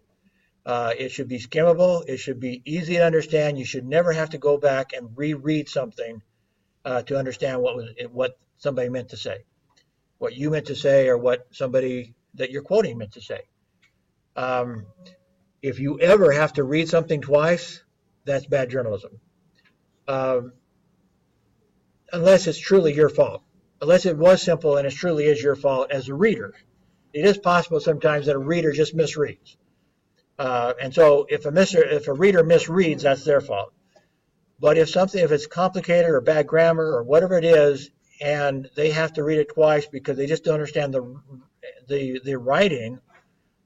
It should be skimmable. It should be easy to understand. You should never have to go back and reread something to understand what somebody meant to say, what you meant to say, or what somebody that you're quoting meant to say. If you ever have to read something twice, that's bad journalism. Unless it's truly your fault. Unless it was simple and it truly is your fault as a reader. It is possible sometimes that a reader just misreads. And so if a reader misreads, that's their fault. But if it's complicated or bad grammar or whatever it is, and they have to read it twice because they just don't understand the writing,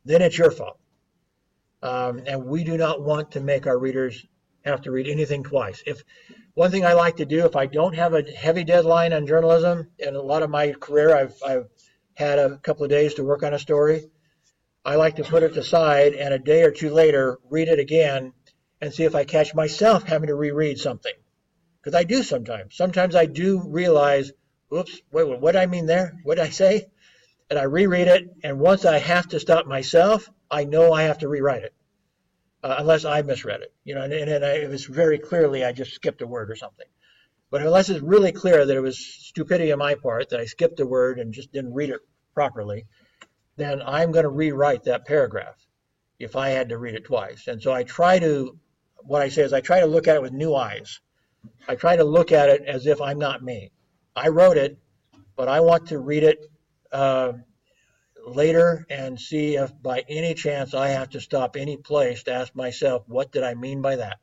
then it's your fault. And we do not want to make our readers have to read anything twice. One thing I like to do, if I don't have a heavy deadline on journalism, in a lot of my career I've had a couple of days to work on a story, I like to put it aside and a day or two later read it again and see if I catch myself having to reread something. Because I do sometimes. Sometimes I do realize, oops, wait, what did I mean there? What did I say? And I reread it, and once I have to stop myself, I know I have to rewrite it. unless I misread it. It was very clearly I just skipped a word or something. But unless it's really clear that it was stupidity on my part, that I skipped a word and just didn't read it properly, then I'm going to rewrite that paragraph if I had to read it twice. And so what I say is I try to look at it with new eyes. I try to look at it as if I'm not me. I wrote it, but I want to read it later and see if by any chance I have to stop any place to ask myself, what did I mean by that?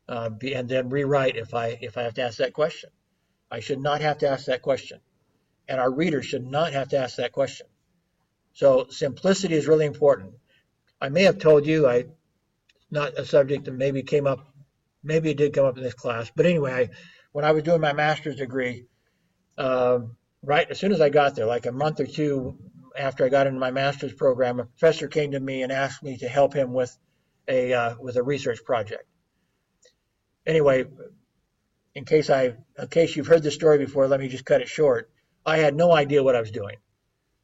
And then rewrite if I have to ask that question. I should not have to ask that question. And our readers should not have to ask that question. So simplicity is really important. I may have told you, not a subject that maybe it did come up in this class, but anyway, when I was doing my master's degree, right as soon as I got there, like a month or two after I got into my master's program, a professor came to me and asked me to help him with a research project. Anyway, in case you've heard this story before, let me just cut it short. I had no idea what I was doing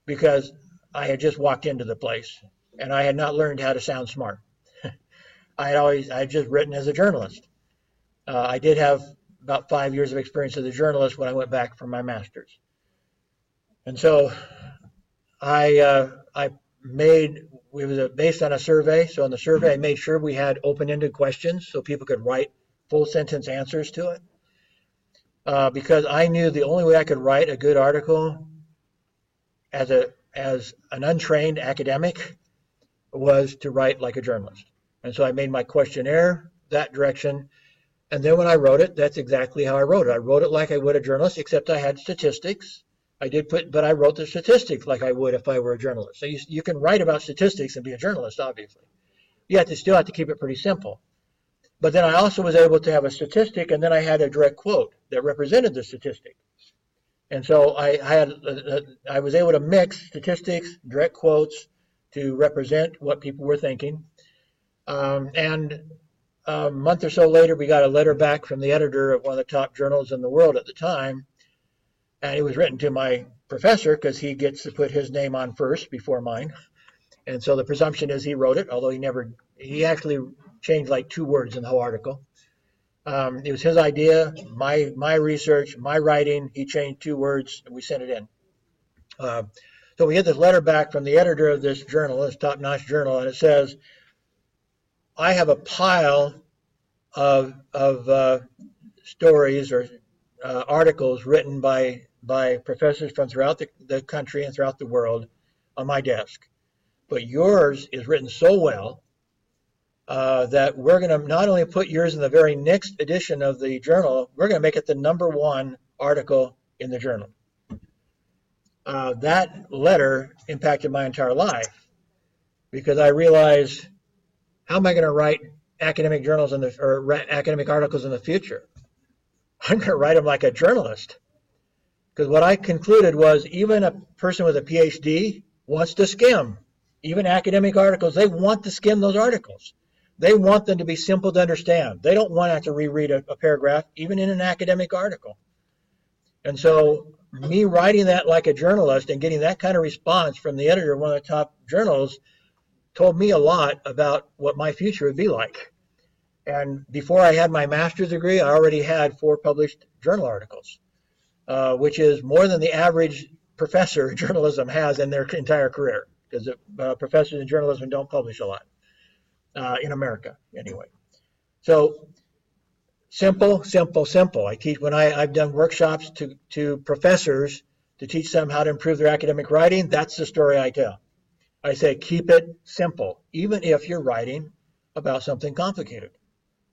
because I had just walked into the place and I had not learned how to sound smart. I had just written as a journalist. I did have about 5 years of experience as a journalist when I went back for my master's. And so it was based on a survey. So in the survey, I made sure we had open-ended questions so people could write full sentence answers to it. Because I knew the only way I could write a good article as an untrained academic was to write like a journalist. And so I made my questionnaire that direction. And then when I wrote it, that's exactly how I wrote it. I wrote it like I would a journalist, except I had statistics. But I wrote the statistics like I would if I were a journalist. So you can write about statistics and be a journalist, obviously. You still have to keep it pretty simple. But then I also was able to have a statistic, and then I had a direct quote that represented the statistic. And so I was able to mix statistics, direct quotes to represent what people were thinking. And a month or so later, we got a letter back from the editor of one of the top journals in the world at the time. And it was written to my professor because he gets to put his name on first before mine. And so the presumption is he wrote it, although he actually changed like 2 words in the whole article. It was his idea, my research, my writing. He changed 2 words, and we sent it in. So we get this letter back from the editor of this journal, this top-notch journal, and it says, I have a pile of stories or articles written by professors from throughout the country and throughout the world on my desk. But yours is written so well that we're going to not only put yours in the very next edition of the journal, we're going to make it the #1 article in the journal. That letter impacted my entire life because I realized, how am I going to write academic journals or academic articles in the future? I'm going to write them like a journalist. Because what I concluded was even a person with a PhD wants to skim. Even academic articles, they want to skim those articles. They want them to be simple to understand. They don't want to have to reread a paragraph, even in an academic article. And so me writing that like a journalist and getting that kind of response from the editor of one of the top journals told me a lot about what my future would be like. And before I had my master's degree, I already had 4 published journal articles, which is more than the average professor in journalism has in their entire career, because professors in journalism don't publish a lot in America, anyway. So simple, simple, simple. I've done workshops to professors to teach them how to improve their academic writing. That's the story I tell. I say, keep it simple, even if you're writing about something complicated.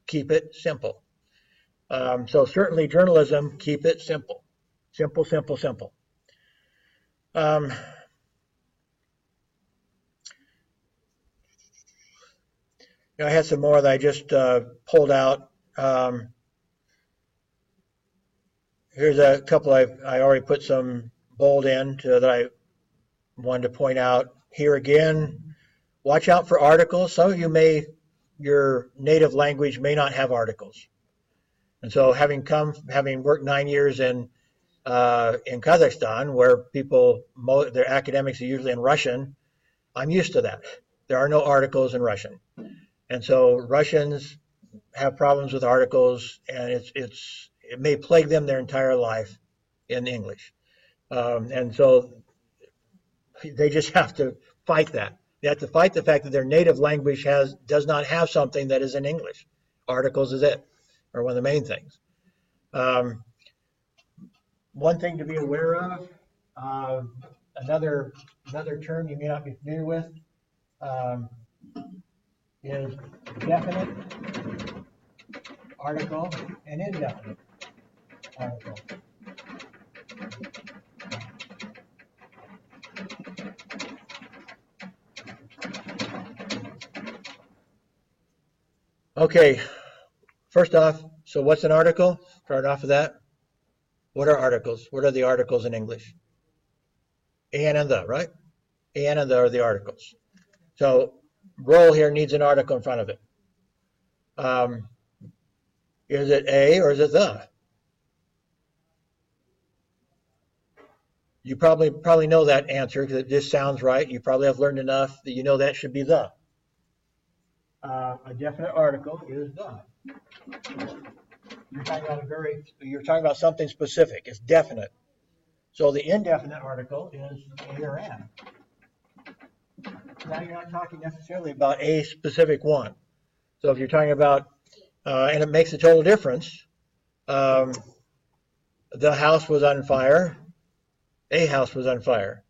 Keep it simple. So certainly journalism, keep it simple. Simple, simple, simple. I had some more that I just pulled out. Here's a couple I already put some bold in that I wanted to point out. Here again, watch out for articles. Some of you your native language may not have articles. And so having worked 9 years in Kazakhstan, where their academics are usually in Russian, I'm used to that. There are no articles in Russian. And so Russians have problems with articles, and it may plague them their entire life in English. And so they just have to fight that. They have to fight the fact that their native language does not have something that is in English. Articles is it, or one of the main things. One thing to be aware of, another term you may not be familiar with, is definite article and indefinite article. Okay, first off, so what's an article? Start off with that. What are articles? What are the articles in English? And the, right? And the are the articles. So roll here needs an article in front of it. Is it a or is it the? You probably know that answer because it just sounds right. You probably have learned enough that you know that should be the. A definite article is the. You're talking about something specific. It's definite. So the indefinite article is a or an. Now you're not talking necessarily about a specific one. So if you're talking about, and it makes a total difference, the house was on fire, a house was on fire.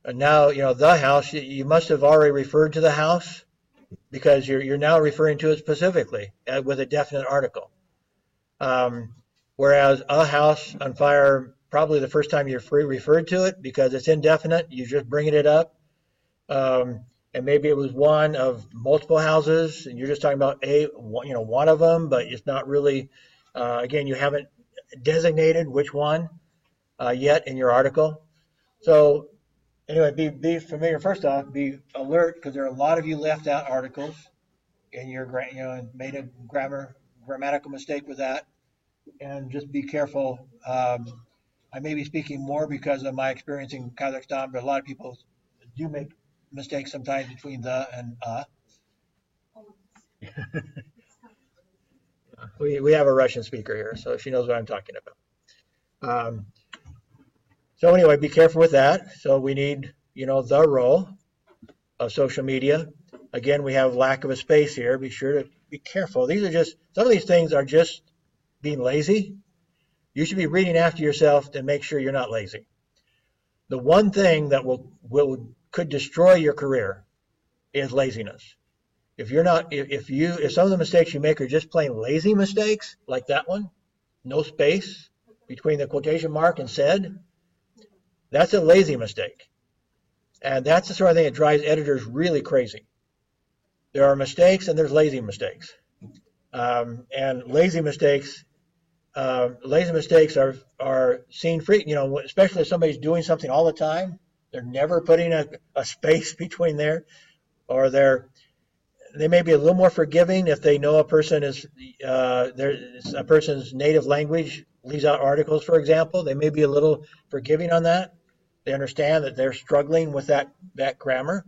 And now, the house, you must have already referred to the house because you're now referring to it specifically with a definite article. Whereas a house on fire, probably the first time you referred to it because it's indefinite, you're just bringing it up. And maybe it was one of multiple houses, and you're just talking about one of them, but it's not really. Again, you haven't designated which one yet in your article. So anyway, be familiar. First off, be alert because there are a lot of you left out articles in your and made a grammatical mistake with that, and just be careful. I may be speaking more because of my experience in Kazakhstan, but a lot of people do make mistakes sometimes between the and we have a Russian speaker here, so she knows what I'm talking about. So anyway, be careful with that. So we need, the role of social media. Again, we have lack of a space here. Be sure to be careful. Some of these things are just being lazy. You should be reading after yourself to make sure you're not lazy. The one thing that could destroy your career is laziness. If some of the mistakes you make are just plain lazy mistakes, like that one, no space between the quotation mark and said, that's a lazy mistake. And that's the sort of thing that drives editors really crazy. There are mistakes and there's lazy mistakes. And lazy mistakes are seen free, especially if somebody's doing something all the time. They're never putting a space between there, or they may be a little more forgiving if they know a person's native language leaves out articles, for example. They may be a little forgiving on that. They understand that they're struggling with that grammar.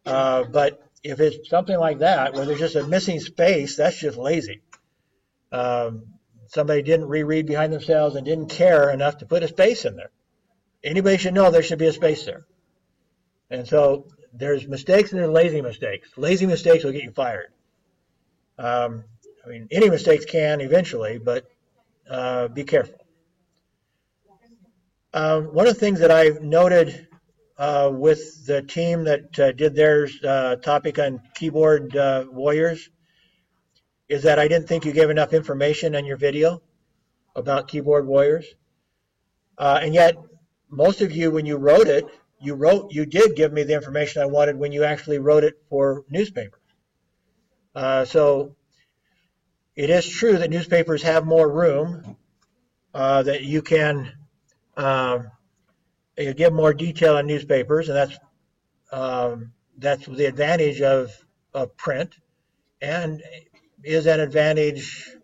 But if it's something like that, where there's just a missing space, that's just lazy. Somebody didn't reread behind themselves and didn't care enough to put a space in there. Anybody should know there should be a space there. And so there's mistakes and there's lazy mistakes. Lazy mistakes will get you fired. Any mistakes can eventually, but be careful. One of the things that I've noted with the team that did their topic on keyboard warriors is that I didn't think you gave enough information on your video about keyboard warriors. And yet, most of you, when you wrote it, you did give me the information I wanted when you actually wrote it for newspapers. So it is true that newspapers have more room, that you can give more detail on newspapers, and that's the advantage of print, and is an advantage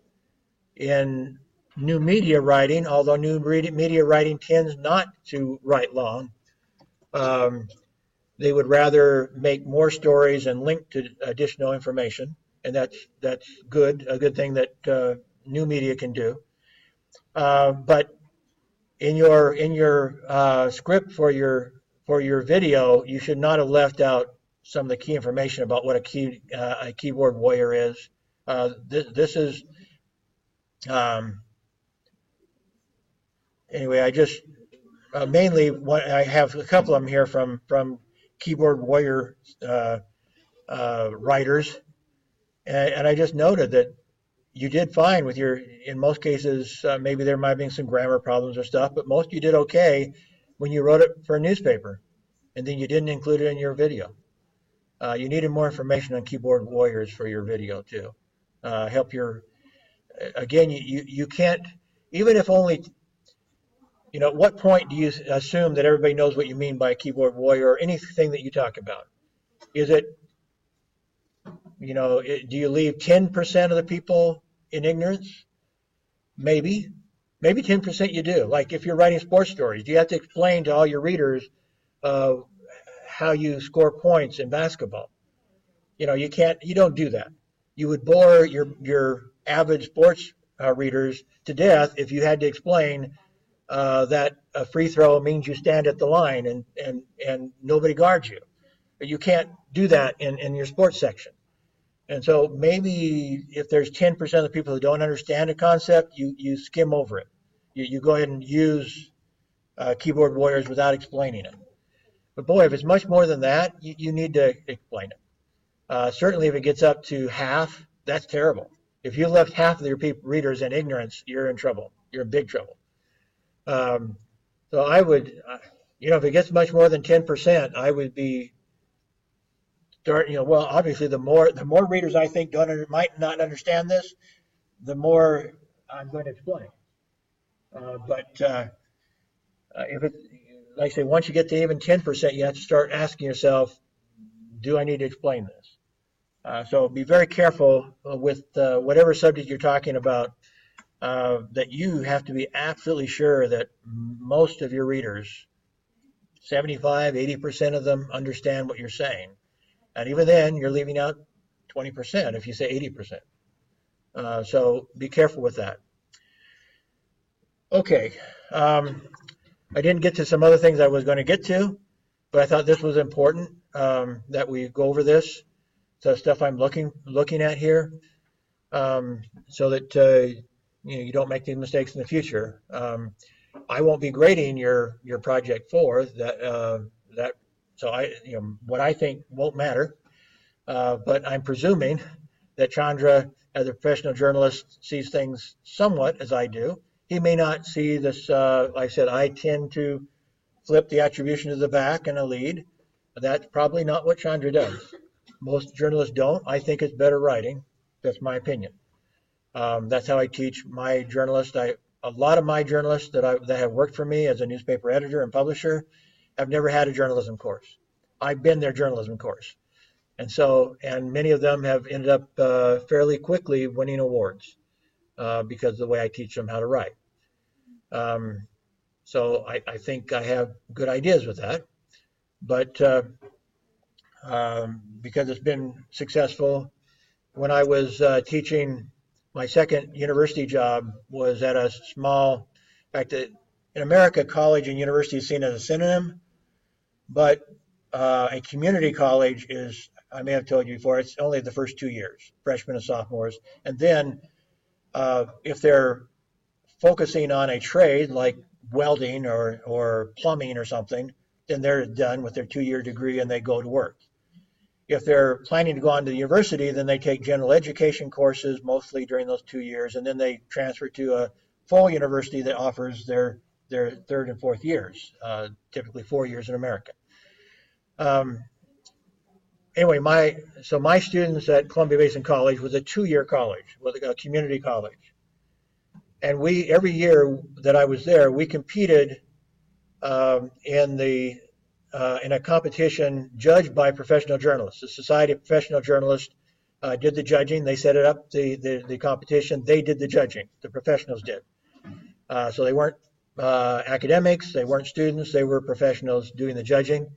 in new media writing, although new media writing tends not to write long. They would rather make more stories and link to additional information, and that's good, a good thing that new media can do. But in your script for your video, you should not have left out some of the key information about what a keyboard warrior is. This is anyway. I just mainly what I have a couple of them here from keyboard warrior writers, and I just noted that you did fine with your. In most cases, maybe there might have been some grammar problems or stuff, but most you did okay when you wrote it for a newspaper, and then you didn't include it in your video. You needed more information on keyboard warriors for your video too. Help your again. You can't even if only at what point do you assume that everybody knows what you mean by a keyboard warrior or anything that you talk about? Is it do you leave 10% of the people in ignorance? Maybe 10% you do. Like if you're writing sports stories, do you have to explain to all your readers uh, how you score points in basketball? You don't do that. You would bore your avid sports readers to death if you had to explain that a free throw means you stand at the line and nobody guards you. You can't do that in your sports section. And so maybe if there's 10% of the people who don't understand a concept, you skim over it. You go ahead and use keyboard warriors without explaining it. But boy, if it's much more than that, you need to explain it. Certainly if it gets up to half, that's terrible. If you left half of your readers in ignorance, you're in trouble. You're in big trouble. So I would, if it gets much more than 10%, I would be well, obviously the more readers I think might not understand this, the more I'm going to explain. But if it, like I say, once you get to even 10%, you have to start asking yourself, do I need to explain this? So be very careful with whatever subject you're talking about, that you have to be absolutely sure that most of your readers, 75, 80% of them understand what you're saying. And even then, you're leaving out 20% if you say 80%. So be careful with that. Okay. I didn't get to some other things I was going to get to, but I thought this was important that we go over this. So stuff I'm looking at here, so that you don't make these mistakes in the future. I won't be grading your project 4. So what I think won't matter, but I'm presuming that Chandra, as a professional journalist, sees things somewhat as I do. He may not see this. Like I said, I tend to flip the attribution to the back and a lead. That's probably not what Chandra does. Most journalists don't. I think it's better writing. That's my opinion. That's how I teach my journalists. A lot of my journalists that have worked for me as a newspaper editor and publisher have never had a journalism course. I've been their journalism course. And many of them have ended up fairly quickly winning awards because of the way I teach them how to write. So I think I have good ideas with that. But because it's been successful, when I was teaching, my second university job was at a small, in fact, in America, college and university is seen as a synonym, but a community college is, I may have told you before, it's only the first 2 years, freshmen and sophomores. And then if they're focusing on a trade like welding or plumbing or something, then they're done with their 2-year degree and they go to work. If they're planning to go on to the university, then they take general education courses mostly during those 2 years, and then they transfer to a full university that offers their 3rd and 4th years, typically 4 years in America. Anyway, my students at Columbia Basin College was a 2-year college, was a community college. And every year that I was there, we competed in a competition judged by professional journalists. The Society of Professional Journalists did the judging. They set it up, the competition. They did the judging. The professionals did. So they weren't academics. They weren't students. They were professionals doing the judging.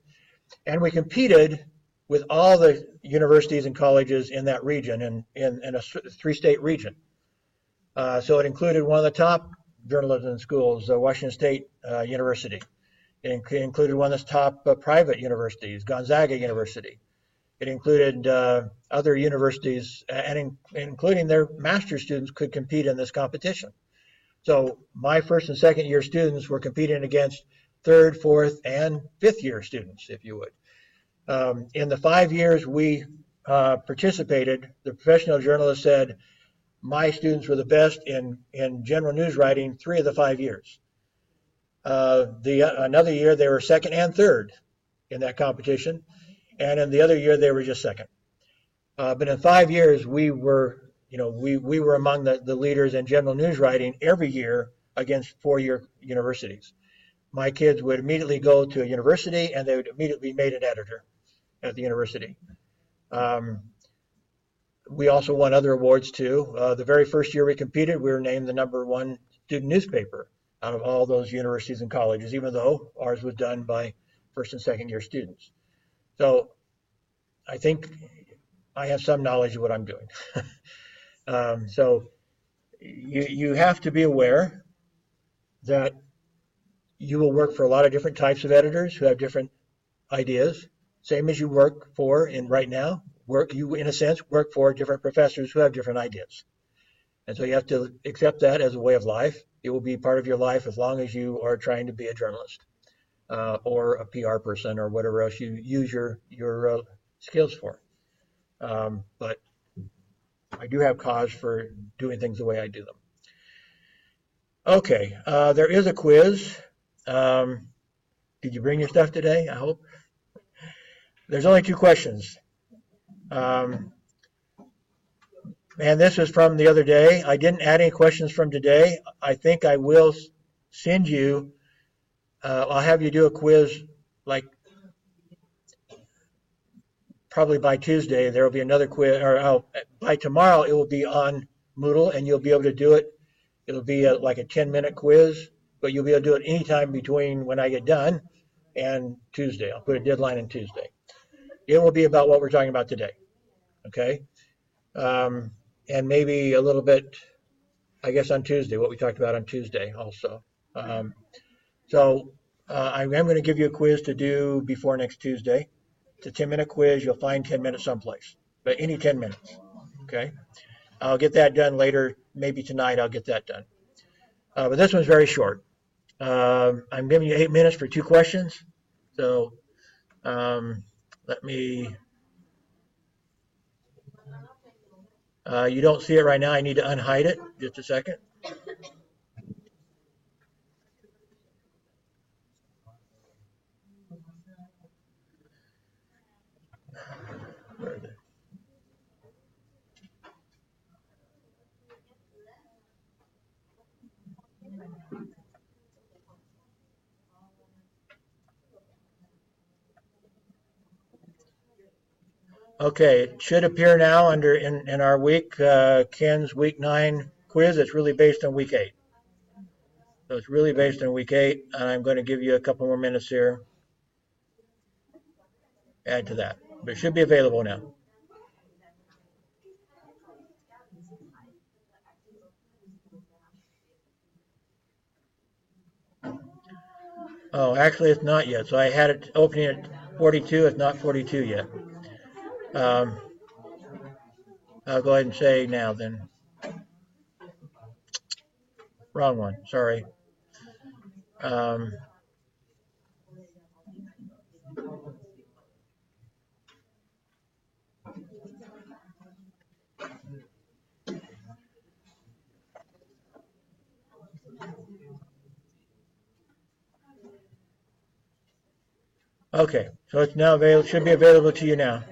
And we competed with all the universities and colleges in that region, in a three-state region. So it included one of the top journalism schools, Washington State University. It included one of the top private universities, Gonzaga University. It included other universities, and including their master's students could compete in this competition. So my first and second year students were competing against third, fourth, and fifth year students, if you would. In the 5 years we participated, the professional journalist said my students were the best in general news writing 3 of the 5 years. Another year they were second and third in that competition, and in the other year they were just second. But in 5 years we were among the leaders in general news writing every year against 4-year universities. My kids would immediately go to a university and they would immediately be made an editor at the university. We also won other awards too. The very first year we competed, we were named the #1 student newspaper out of all those universities and colleges, even though ours was done by first and second year students. So I think I have some knowledge of what I'm doing. So you have to be aware that you will work for a lot of different types of editors who have different ideas, same as you work for right now. You, in a sense, work for different professors who have different ideas. And so you have to accept that as a way of life. It will be part of your life as long as you are trying to be a journalist or a PR person or whatever else you use your skills for. But I do have cause for doing things the way I do them. Okay, there is a quiz. Did you bring your stuff today? I hope. There's only 2 questions. And this is from the other day. I didn't add any questions from today. I think I will send you, I'll have you do a quiz like probably by Tuesday. There will be another quiz, or by tomorrow it will be on Moodle and you'll be able to do it. It'll be like a 10-minute quiz, but you'll be able to do it anytime between when I get done and Tuesday. I'll put a deadline on Tuesday. It will be about what we're talking about today, okay? And maybe a little bit, I guess, on Tuesday, what we talked about on Tuesday also. So I'm going to give you a quiz to do before next Tuesday. It's a 10-minute quiz. You'll find 10 minutes someplace, but any 10 minutes, okay? I'll get that done later. Maybe tonight I'll get that done. But this one's very short. I'm giving you 8 minutes for 2 questions. So let me, you don't see it right now. I need to unhide it. Just a second. Where is it? Okay, it should appear now in our week, Ken's week 9 quiz. It's really based on week 8. So it's really based on week 8, and I'm going to give you a couple more minutes here. Add to that, but it should be available now. Oh, actually it's not yet. So I had it opening at 42. It's not 42 yet. I'll go ahead and say now then. Wrong one, sorry. Okay, so it's now available, should be available to you now.